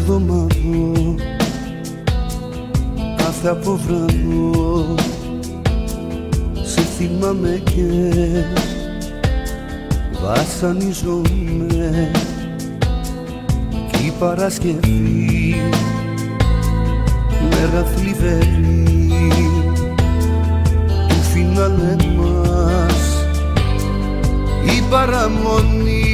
εβδομάδο, κάθε αποβράδο σε θυμάμαι και βασανίζομαι. Κι η Παρασκευή, μέρα θλιβερή του φινάλε μας, η παραμονή.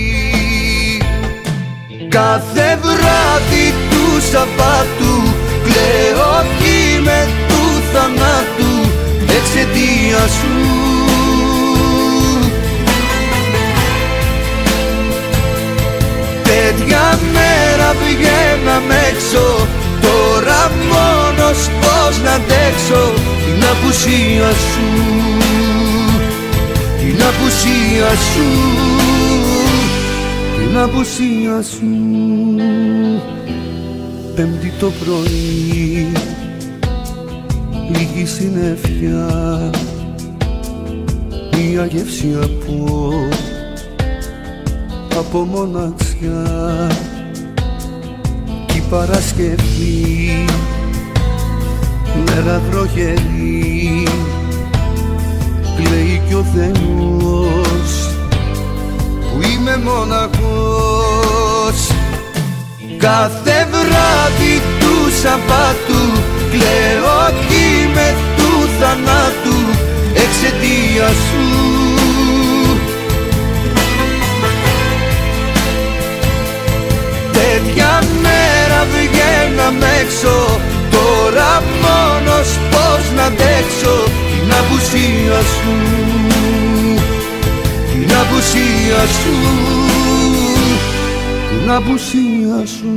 Κάθε βράδυ του Σαββάτου κλαίω με του θανάτου εξαιτίας σου. Τέτοια μέρα βγαίναμε έξω, τώρα μόνος πώς να αντέξω την απουσία σου, την απουσία σου, την απουσία σου. Πέμπτη το πρωί, λίγη συννεφιά, μια γεύση από μοναξιά. Κι η Παρασκευή, μέρα βροχερή, κλαίει κι ο Θεός που είμαι μοναχός. Κάθε βράδυ του Σαββάτου κλαίω κι με του θανάτου εξαιτίας σου. Τέτοια μέρα βγαίναμε έξω, τώρα μόνος πώς να αντέξω την απουσία σου, την απουσία σου, την απουσία σου.